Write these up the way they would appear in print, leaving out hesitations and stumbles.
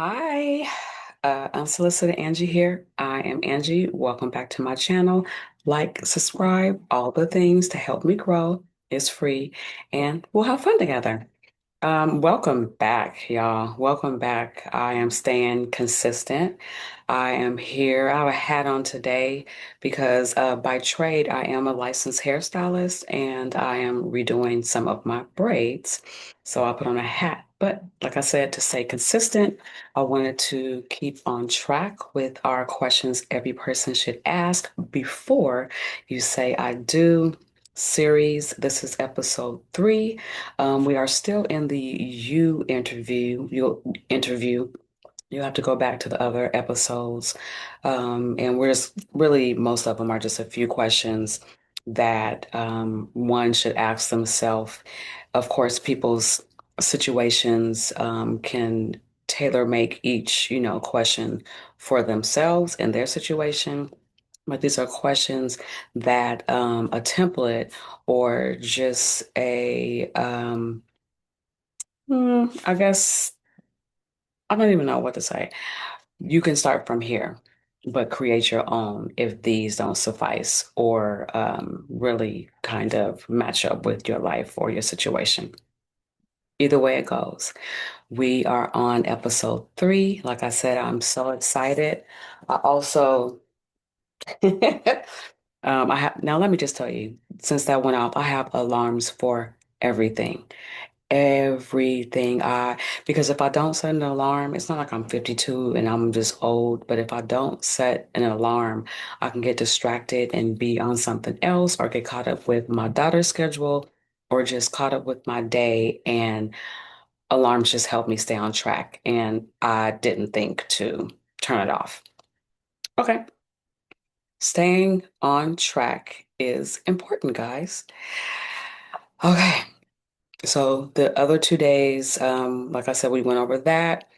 Hi, Unsolicited Angie here. I am Angie. Welcome back to my channel. Like, subscribe, all the things to help me grow. It's free, and we'll have fun together. Welcome back, y'all. Welcome back. I am staying consistent. I am here. I have a hat on today because by trade, I am a licensed hairstylist and I am redoing some of my braids. So I put on a hat. But like I said, to stay consistent, I wanted to keep on track with our questions every person should ask before you say I do series. This is episode 3. We are still in the you interview. You'll have to go back to the other episodes. And we're just really, most of them are just a few questions that one should ask themselves. Of course, people's situations can tailor make each, question for themselves and their situation. But these are questions that a template or just I guess I don't even know what to say. You can start from here, but create your own if these don't suffice or really kind of match up with your life or your situation. Either way it goes. We are on episode 3. Like I said, I'm so excited. I also I have now let me just tell you, since that went off, I have alarms for everything. Everything because if I don't set an alarm, it's not like I'm 52 and I'm just old, but if I don't set an alarm, I can get distracted and be on something else or get caught up with my daughter's schedule or just caught up with my day, and alarms just help me stay on track, and I didn't think to turn it off. Okay. Staying on track is important, guys. Okay. So the other 2 days, like I said, we went over that.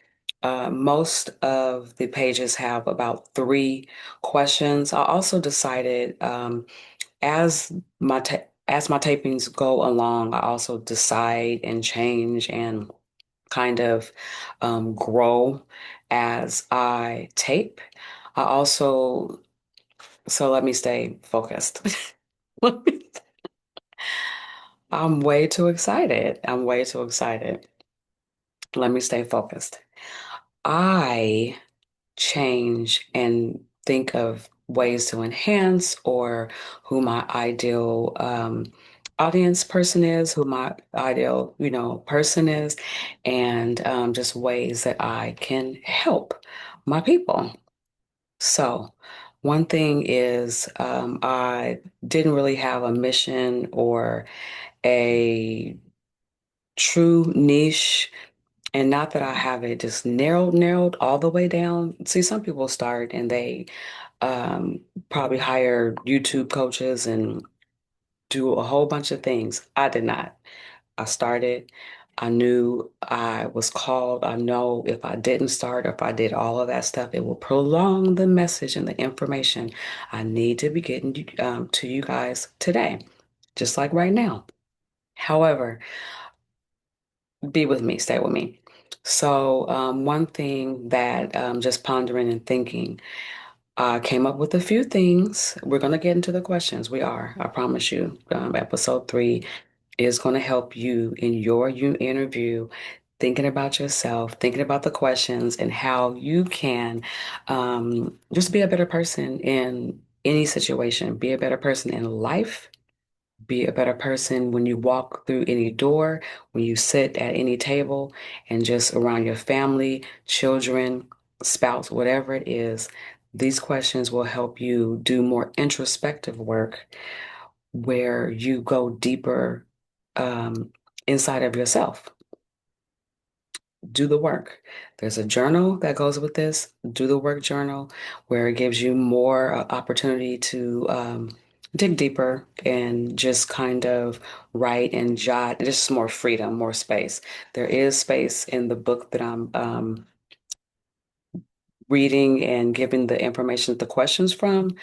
Most of the pages have about 3 questions. I also decided, as as my tapings go along, I also decide and change and kind of grow as I tape. I also So let me stay focused. Let me- I'm way too excited. I'm way too excited. Let me stay focused. I change and think of ways to enhance or who my ideal audience person is, who my ideal, person is, and just ways that I can help my people. So, one thing is, I didn't really have a mission or a true niche, and not that I have it just narrowed all the way down. See, some people start and they um, probably hire YouTube coaches and do a whole bunch of things. I did not. I started. I knew I was called. I know if I didn't start, if I did all of that stuff, it will prolong the message and the information I need to be getting to you guys today, just like right now. However, be with me, stay with me. So, one thing that just pondering and thinking, I came up with a few things. We're going to get into the questions. We are, I promise you. Episode 3 is going to help you in your you interview, thinking about yourself, thinking about the questions, and how you can just be a better person in any situation, be a better person in life, be a better person when you walk through any door, when you sit at any table, and just around your family, children, spouse, whatever it is. These questions will help you do more introspective work where you go deeper inside of yourself. Do the work. There's a journal that goes with this. Do the work journal, where it gives you more opportunity to dig deeper and just kind of write and jot. Just more freedom, more space. There is space in the book that I'm reading and giving the information, the questions from.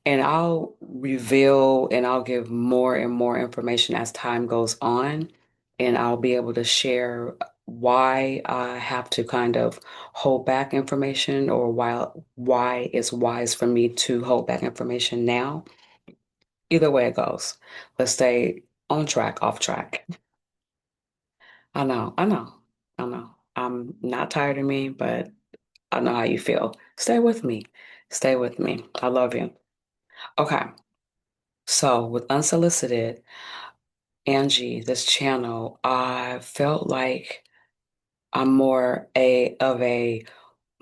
And I'll reveal and I'll give more and more information as time goes on. And I'll be able to share. why I have to kind of hold back information or why it's wise for me to hold back information now. Either way it goes, let's stay on track, off track. I know, I know, I know. I'm not tired of me, but I know how you feel. Stay with me. Stay with me. I love you. Okay. So with Unsolicited, Angie, this channel, I felt like I'm more a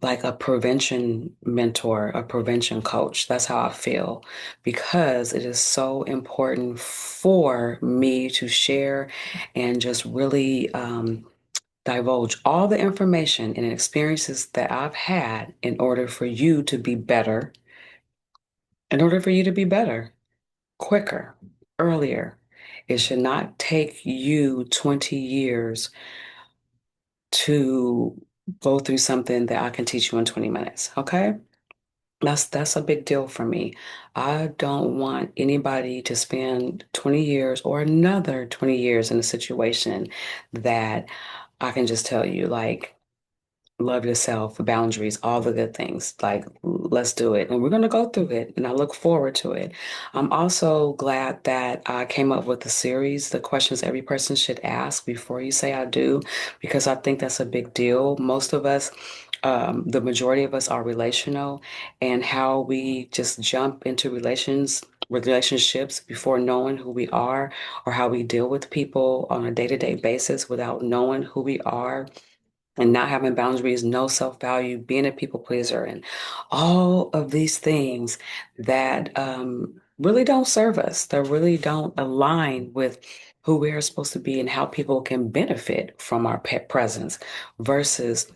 like a prevention mentor, a prevention coach. That's how I feel because it is so important for me to share and just really divulge all the information and experiences that I've had in order for you to be better, in order for you to be better, quicker, earlier. It should not take you 20 years to go through something that I can teach you in 20 minutes. Okay? That's a big deal for me. I don't want anybody to spend 20 years or another 20 years in a situation that I can just tell you, like, love yourself, boundaries, all the good things. Like, let's do it. And we're going to go through it. And I look forward to it. I'm also glad that I came up with the series, the questions every person should ask before you say I do, because I think that's a big deal. Most of us, the majority of us are relational, and how we just jump into relationships before knowing who we are, or how we deal with people on a day-to-day basis without knowing who we are and not having boundaries, no self-value, being a people pleaser, and all of these things that really don't serve us, that really don't align with who we are supposed to be and how people can benefit from our pet presence versus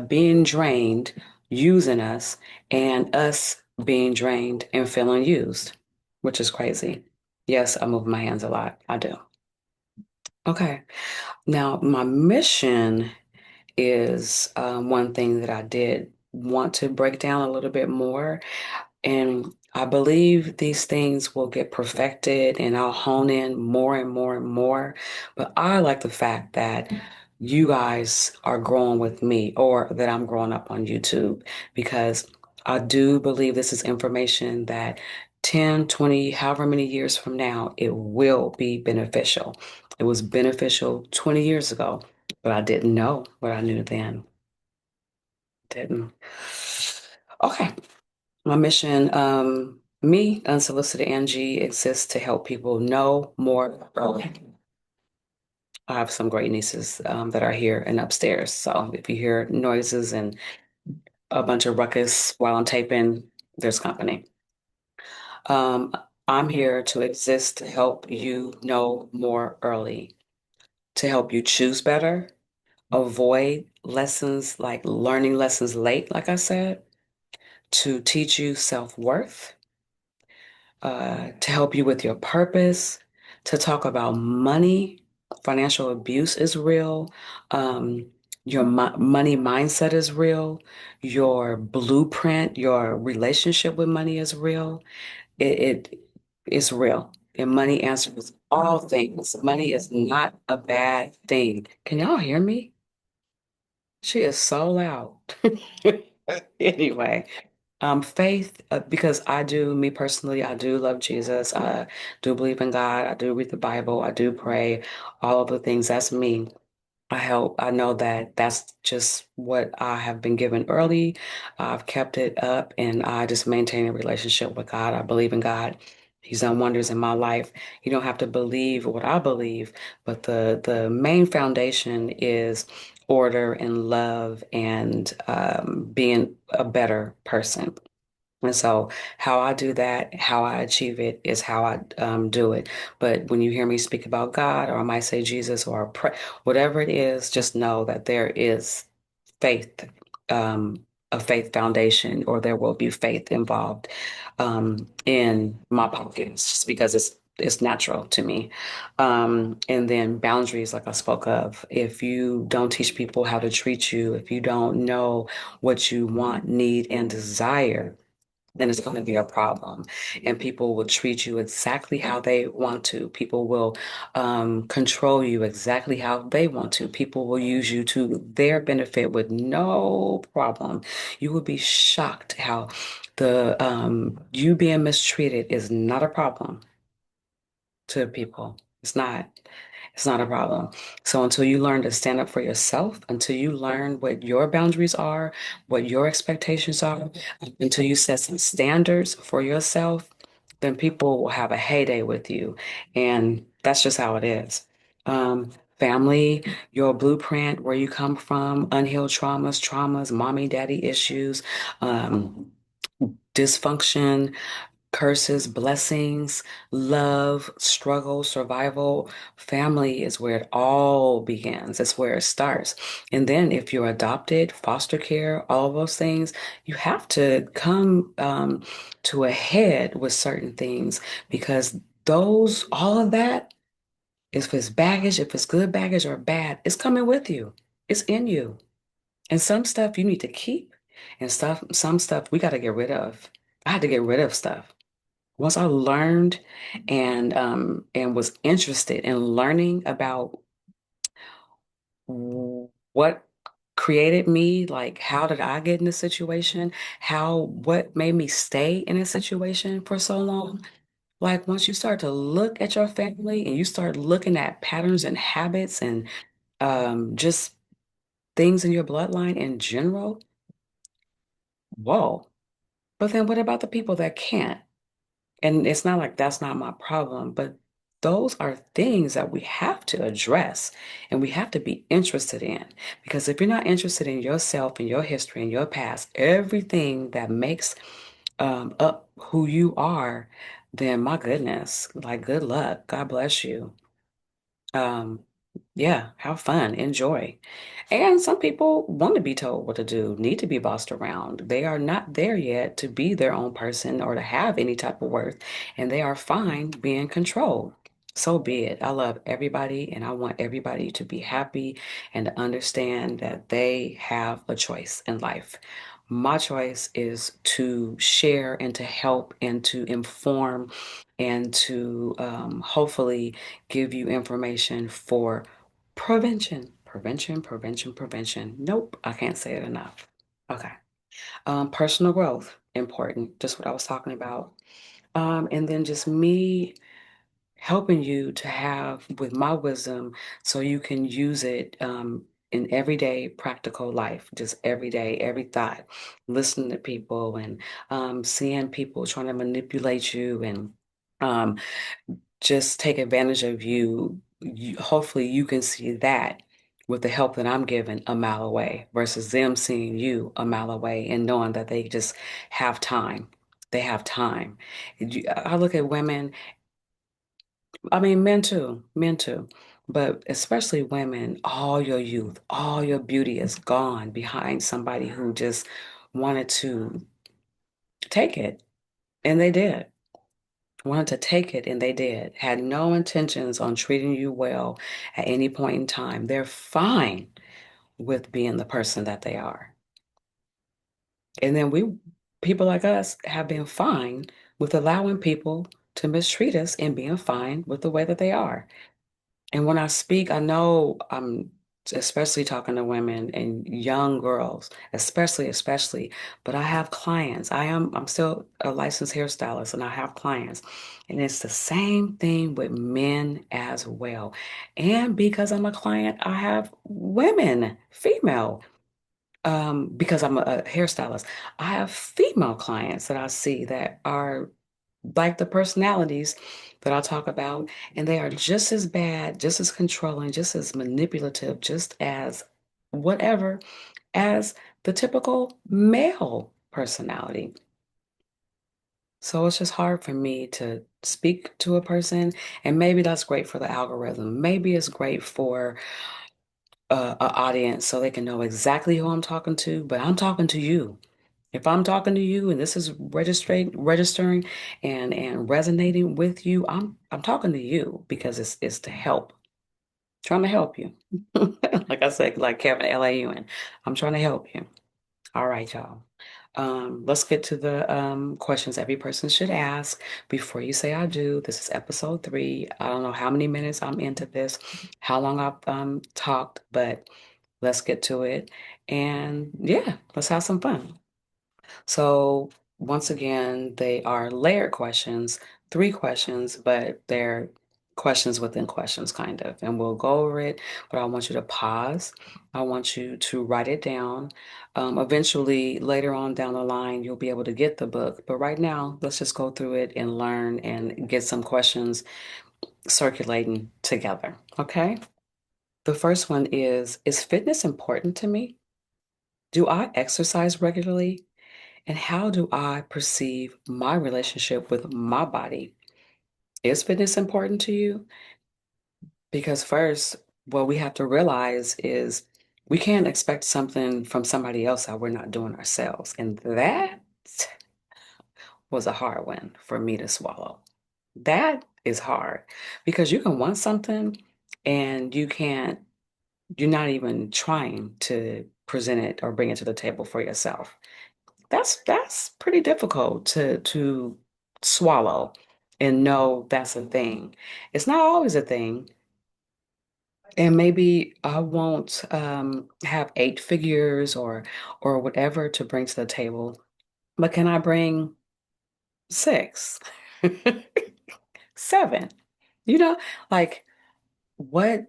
being drained, using us, and us being drained and feeling used, which is crazy. Yes, I move my hands a lot. I do. Okay. Now, my mission is one thing that I did want to break down a little bit more. And I believe these things will get perfected and I'll hone in more and more and more. But I like the fact that you guys are growing with me or that I'm growing up on YouTube because I do believe this is information that 10, 20, however many years from now, it will be beneficial. It was beneficial 20 years ago, but I didn't know what I knew then. Didn't. Okay. My mission, me, Unsolicited Angie, exists to help people know more early. I have some great nieces that are here and upstairs. So if you hear noises and a bunch of ruckus while I'm taping, there's company. Um, I'm here to exist to help you know more early, to help you choose better, avoid lessons like learning lessons late, like I said, to teach you self-worth, to help you with your purpose, to talk about money. Financial abuse is real. Um, your money mindset is real. Your blueprint, your relationship with money is real. It is real. And money answers all things. Money is not a bad thing. Can y'all hear me? She is so loud. Anyway, faith, because me personally, I do love Jesus. I do believe in God. I do read the Bible. I do pray. All of the things. That's me. I know that that's just what I have been given early. I've kept it up and I just maintain a relationship with God. I believe in God. He's done wonders in my life. You don't have to believe what I believe, but the main foundation is order and love and being a better person. And so, how I do that, how I achieve it, is how I do it. But when you hear me speak about God, or I might say Jesus, or pray, whatever it is, just know that there is faith, a faith foundation, or there will be faith involved in my pockets, just because it's natural to me. And then boundaries, like I spoke of. If you don't teach people how to treat you, if you don't know what you want, need, and desire then it's going to be a problem. And people will treat you exactly how they want to. People will control you exactly how they want to. People will use you to their benefit with no problem. You will be shocked how the you being mistreated is not a problem to people. It's not. It's not a problem. So until you learn to stand up for yourself, until you learn what your boundaries are, what your expectations are, until you set some standards for yourself, then people will have a heyday with you. And that's just how it is. Family, your blueprint, where you come from, unhealed traumas, mommy, daddy issues, um, dysfunction, curses, blessings, love, struggle, survival. Family is where it all begins. It's where it starts. And then if you're adopted, foster care, all of those things, you have to come to a head with certain things because all of that, if it's baggage, if it's good baggage or bad, it's coming with you. It's in you. And some stuff you need to keep and some stuff we got to get rid of. I had to get rid of stuff once I learned and was interested in learning about what created me, like how did I get in this situation? What made me stay in a situation for so long? Like once you start to look at your family and you start looking at patterns and habits and just things in your bloodline in general, whoa. But then what about the people that can't? And it's not like that's not my problem, but those are things that we have to address and we have to be interested in. Because if you're not interested in yourself and your history and your past, everything that makes up who you are, then my goodness, like good luck. God bless you. Um, yeah, have fun, enjoy. And some people want to be told what to do, need to be bossed around. They are not there yet to be their own person or to have any type of worth, and they are fine being controlled. So be it. I love everybody, and I want everybody to be happy and to understand that they have a choice in life. My choice is to share and to help and to inform and to hopefully give you information for prevention. Prevention, prevention, prevention. Nope, I can't say it enough. Okay. Personal growth, important. Just what I was talking about. And then just me helping you to have with my wisdom so you can use it in everyday practical life, just every day, every thought, listening to people and seeing people trying to manipulate you and um, just take advantage of hopefully you can see that with the help that I'm giving a mile away versus them seeing you a mile away and knowing that they just have time. They have time. I look at women, I mean, men too, but especially women, all your youth, all your beauty is gone behind somebody who just wanted to take it. And they did. Wanted to take it and they did. Had no intentions on treating you well at any point in time. They're fine with being the person that they are. And then people like us, have been fine with allowing people to mistreat us and being fine with the way that they are. And when I speak, I know I'm especially talking to women and young girls, especially, but I have clients. I'm still a licensed hairstylist and I have clients. And it's the same thing with men as well. And because I'm a client, I have women, female, because I'm a hairstylist. I have female clients that I see that are like the personalities that I talk about, and they are just as bad, just as controlling, just as manipulative, just as whatever as the typical male personality. So it's just hard for me to speak to a person, and maybe that's great for the algorithm. Maybe it's great for an audience so they can know exactly who I'm talking to, but I'm talking to you. If I'm talking to you and this is registering and resonating with you, I'm talking to you because it's to help. Trying to help you. Like I said, like Kevin L.A. Ewan, I'm trying to help you. All right, y'all. Let's get to the questions every person should ask before you say I do. This is episode 3. I don't know how many minutes I'm into this, how long I've talked, but let's get to it. And yeah, let's have some fun. So, once again, they are layered questions, 3 questions, but they're questions within questions, kind of. And we'll go over it, but I want you to pause. I want you to write it down. Eventually, later on down the line, you'll be able to get the book. But right now, let's just go through it and learn and get some questions circulating together. Okay? The first one is fitness important to me? Do I exercise regularly? And how do I perceive my relationship with my body? Is fitness important to you? Because first, what we have to realize is we can't expect something from somebody else that we're not doing ourselves. And that was a hard one for me to swallow. That is hard because you can want something and you're not even trying to present it or bring it to the table for yourself. That's pretty difficult to swallow and know that's a thing. It's not always a thing, and maybe I won't have 8 figures or whatever to bring to the table, but can I bring 6, 7? You know, like what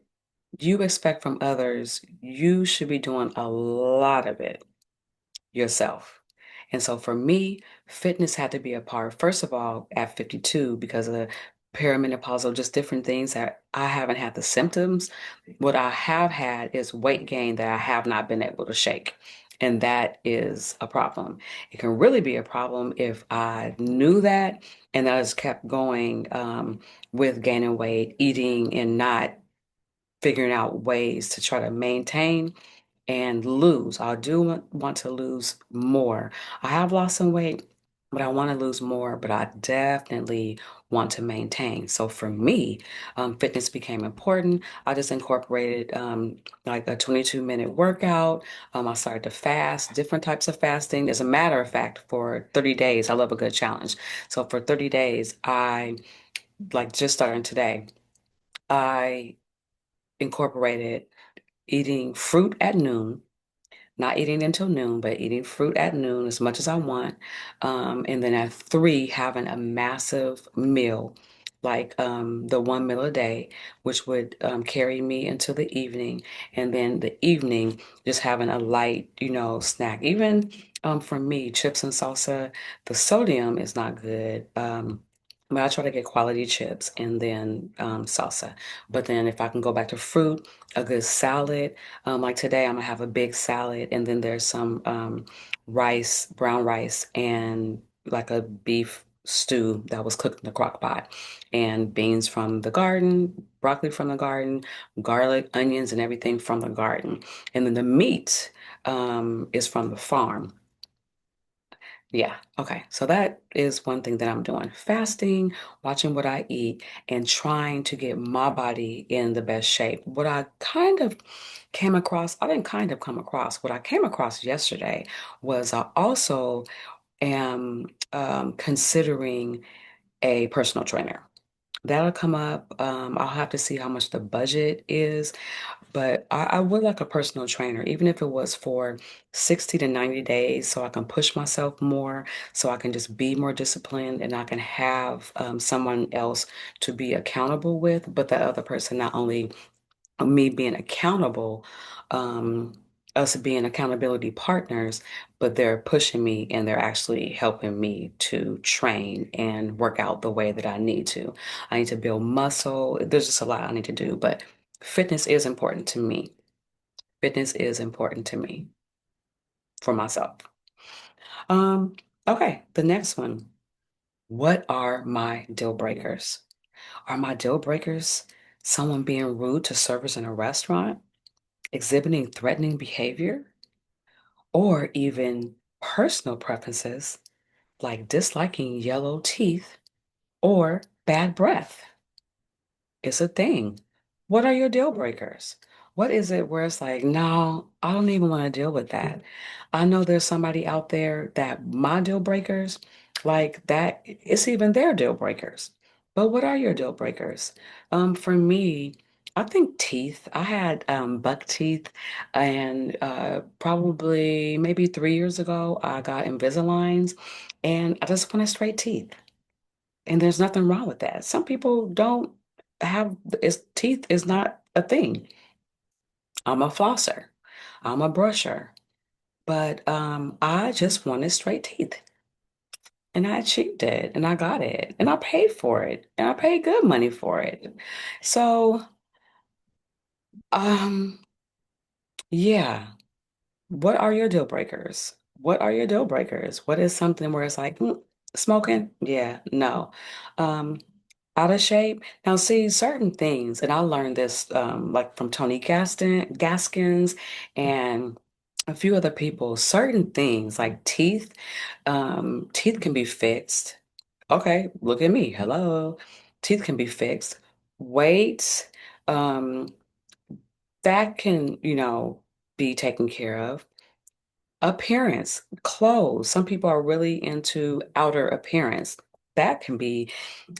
you expect from others, you should be doing a lot of it yourself. And so for me, fitness had to be a part, first of all, at 52, because of the perimenopausal, just different things that I haven't had the symptoms. What I have had is weight gain that I have not been able to shake. And that is a problem. It can really be a problem if I knew that and I just kept going with gaining weight, eating, and not figuring out ways to try to maintain and lose. I do want to lose more. I have lost some weight, but I want to lose more, but I definitely want to maintain. So for me, fitness became important. I just incorporated like a 22-minute workout. I started to fast, different types of fasting. As a matter of fact, for 30 days, I love a good challenge. So for 30 days, I like just starting today, I incorporated eating fruit at noon, not eating until noon, but eating fruit at noon as much as I want. And then at 3, having a massive meal, like the 1 meal a day, which would carry me into the evening. And then the evening, just having a light, snack. Even for me, chips and salsa, the sodium is not good. But I try to get quality chips and then salsa. But then if I can go back to fruit, a good salad, like today, I'm gonna have a big salad, and then there's some rice, brown rice, and like a beef stew that was cooked in the crock pot, and beans from the garden, broccoli from the garden, garlic, onions, and everything from the garden. And then the meat is from the farm. Yeah, okay. So that is one thing that I'm doing. Fasting, watching what I eat, and trying to get my body in the best shape. What I kind of came across, I didn't kind of come across, what I came across yesterday was I also am considering a personal trainer. That'll come up. I'll have to see how much the budget is, but I would like a personal trainer, even if it was for 60 to 90 days, so I can push myself more, so I can just be more disciplined and I can have someone else to be accountable with, but the other person not only me being accountable, um, us being accountability partners, but they're pushing me and they're actually helping me to train and work out the way that I need to. I need to build muscle. There's just a lot I need to do, but fitness is important to me. Fitness is important to me for myself. Um, okay, the next one. What are my deal breakers? Are my deal breakers someone being rude to servers in a restaurant, exhibiting threatening behavior, or even personal preferences like disliking yellow teeth or bad breath? It's a thing. What are your deal breakers? What is it where it's like, no, I don't even want to deal with that. I know there's somebody out there that my deal breakers, like that, it's even their deal breakers. But what are your deal breakers? For me, I think teeth. I had buck teeth, and probably maybe 3 years ago, I got Invisaligns, and I just wanted straight teeth. And there's nothing wrong with that. Some people don't have, teeth is not a thing. I'm a flosser. I'm a brusher. But I just wanted straight teeth. And I achieved it and I got it and I paid for it and I paid good money for it. So, um, yeah. What are your deal breakers? What are your deal breakers? What is something where it's like, smoking? Yeah, no. Um, Out of shape. Now, see, certain things, and I learned this like from Tony Gaskins and a few other people, certain things like teeth, teeth can be fixed. Okay, look at me. Hello. Teeth can be fixed. Weight, um, that can, be taken care of. Appearance, clothes. Some people are really into outer appearance. That can be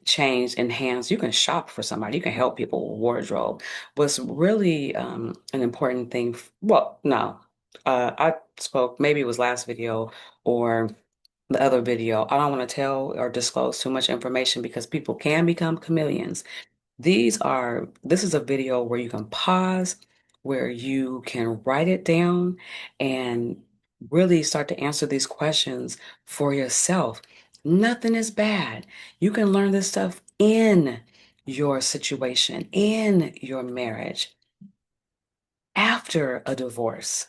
changed, enhanced. You can shop for somebody. You can help people with wardrobe. What's really an important thing, well, no, I spoke, maybe it was last video or the other video. I don't want to tell or disclose too much information because people can become chameleons. This is a video where you can pause, where you can write it down and really start to answer these questions for yourself. Nothing is bad. You can learn this stuff in your situation, in your marriage, after a divorce.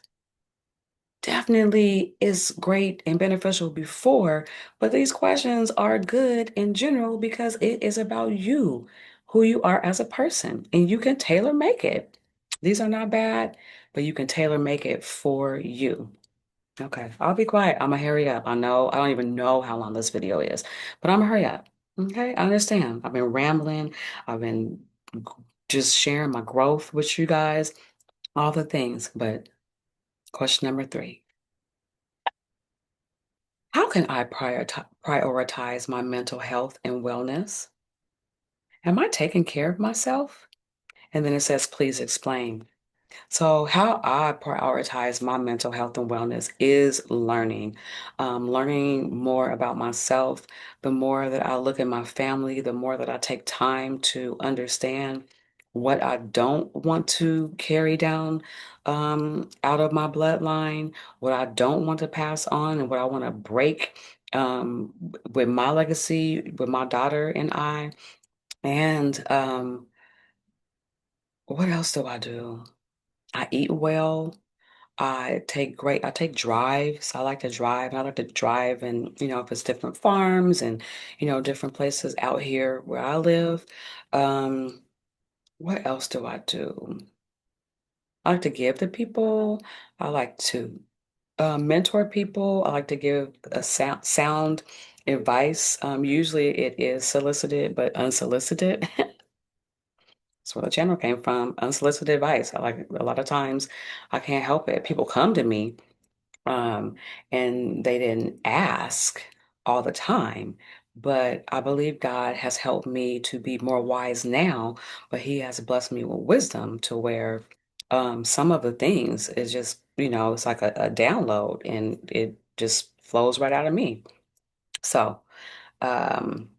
Definitely is great and beneficial before, but these questions are good in general because it is about you, who you are as a person, and you can tailor make it. These are not bad, but you can tailor make it for you. Okay, I'll be quiet. I'm gonna hurry up. I know I don't even know how long this video is, but I'm gonna hurry up. Okay, I understand. I've been rambling. I've been just sharing my growth with you guys, all the things. But question number three. How can I prioritize my mental health and wellness? Am I taking care of myself? And then it says, please explain. So, how I prioritize my mental health and wellness is learning. Learning more about myself. The more that I look at my family, the more that I take time to understand what I don't want to carry down out of my bloodline, what I don't want to pass on, and what I want to break with my legacy, with my daughter and I. And what else do I do? I eat well. I take drives. I like to drive. I like to drive and, if it's different farms and, different places out here where I live. Um, what else do I do? I like to give to people. I like to mentor people. I like to give a sound advice. Usually it is solicited, but unsolicited. That's where the channel came from. Unsolicited advice. I like a lot of times I can't help it. People come to me um, and they didn't ask all the time. But I believe God has helped me to be more wise now, but He has blessed me with wisdom to where some of the things is just, it's like a download and it just flows right out of me. So, um,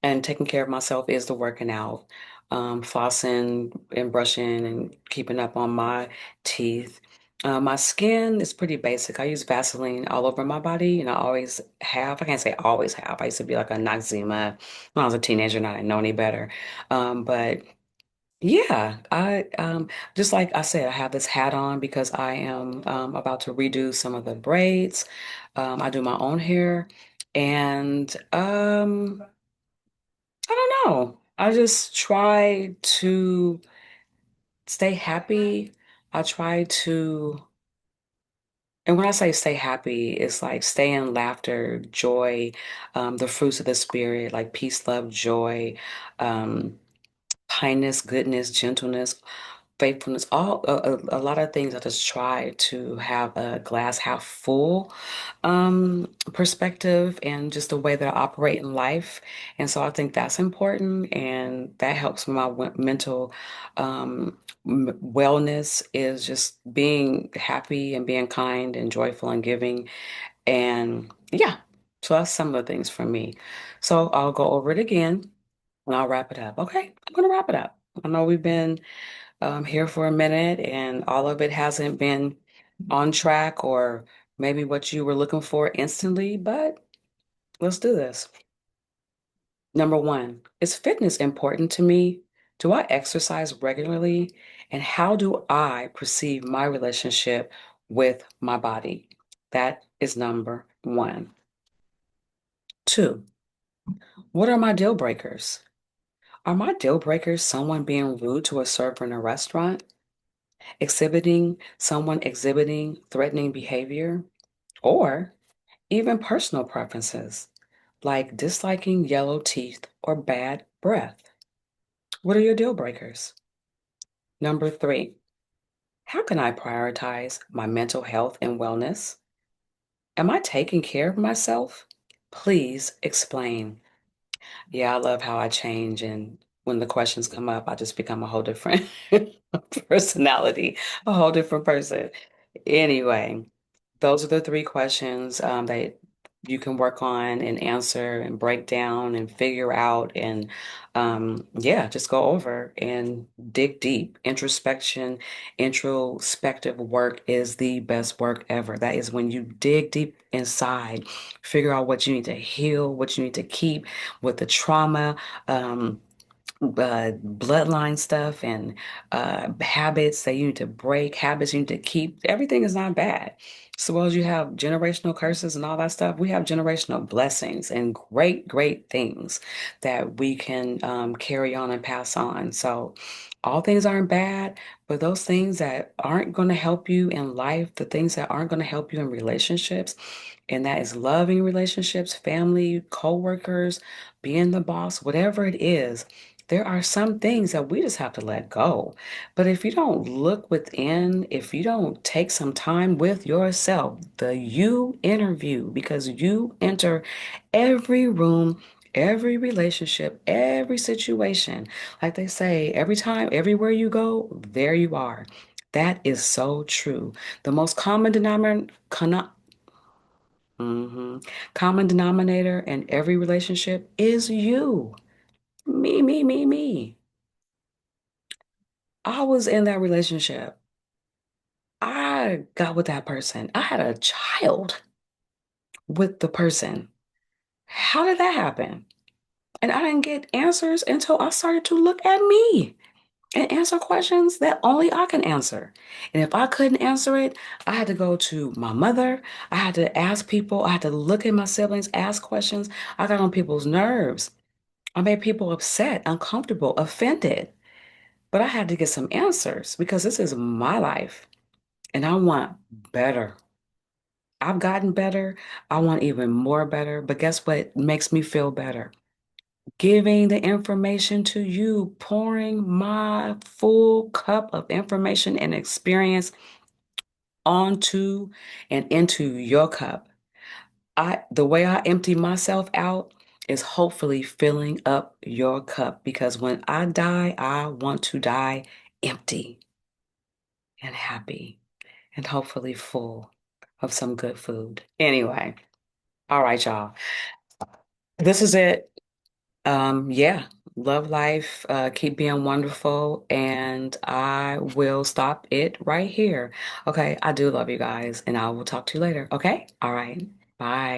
and taking care of myself is the working out, flossing and brushing and keeping up on my teeth. My skin is pretty basic. I use Vaseline all over my body, and I always have. I can't say always have. I used to be like a Noxzema when I was a teenager, and I didn't know any better. But yeah, I just like I said, I have this hat on because I am about to redo some of the braids. I do my own hair, and I don't know. I just try to stay happy. I try to, and when I say stay happy, it's like stay in laughter, joy, the fruits of the spirit, like peace, love, joy, um, kindness, goodness, gentleness. faithfulness, a lot of things. I just try to have a glass half full perspective and just the way that I operate in life. And so I think that's important, and that helps my mental wellness is just being happy and being kind and joyful and giving. And yeah, so that's some of the things for me. So I'll go over it again and I'll wrap it up. Okay, I'm gonna wrap it up. I know we've been here for a minute, and all of it hasn't been on track or maybe what you were looking for instantly, but let's do this. Number one, is fitness important to me? Do I exercise regularly? And how do I perceive my relationship with my body? That is number one. Two, what are my deal breakers? Are my deal breakers someone being rude to a server in a restaurant? Someone exhibiting threatening behavior, or even personal preferences like disliking yellow teeth or bad breath. What are your deal breakers? Number three, how can I prioritize my mental health and wellness? Am I taking care of myself? Please explain. Yeah, I love how I change, and when the questions come up, I just become a whole different personality, a whole different person. Anyway, those are the three questions that you can work on and answer and break down and figure out and yeah, just go over and dig deep. Introspective work is the best work ever. That is when you dig deep inside, figure out what you need to heal, what you need to keep with the trauma. Bloodline stuff and habits that you need to break, habits you need to keep. Everything is not bad. So well as you have generational curses and all that stuff, we have generational blessings and great, great things that we can carry on and pass on. So all things aren't bad, but those things that aren't going to help you in life, the things that aren't going to help you in relationships, and that is loving relationships, family, co-workers, being the boss, whatever it is, there are some things that we just have to let go. But if you don't look within, if you don't take some time with yourself, the you interview, because you enter every room, every relationship, every situation. Like they say, every time, everywhere you go, there you are. That is so true. The most mhm, common denominator in every relationship is you. Me, me, me, me. I was in that relationship. I got with that person. I had a child with the person. How did that happen? And I didn't get answers until I started to look at me and answer questions that only I can answer. And if I couldn't answer it, I had to go to my mother. I had to ask people. I had to look at my siblings, ask questions. I got on people's nerves. I made people upset, uncomfortable, offended. But I had to get some answers because this is my life. And I want better. I've gotten better. I want even more better. But guess what makes me feel better? Giving the information to you, pouring my full cup of information and experience onto and into your cup. The way I empty myself out is hopefully filling up your cup because when I die, I want to die empty and happy and hopefully full of some good food. Anyway, all right, y'all. This is it. Yeah, love life, keep being wonderful, and I will stop it right here. Okay, I do love you guys, and I will talk to you later. Okay? All right. Bye.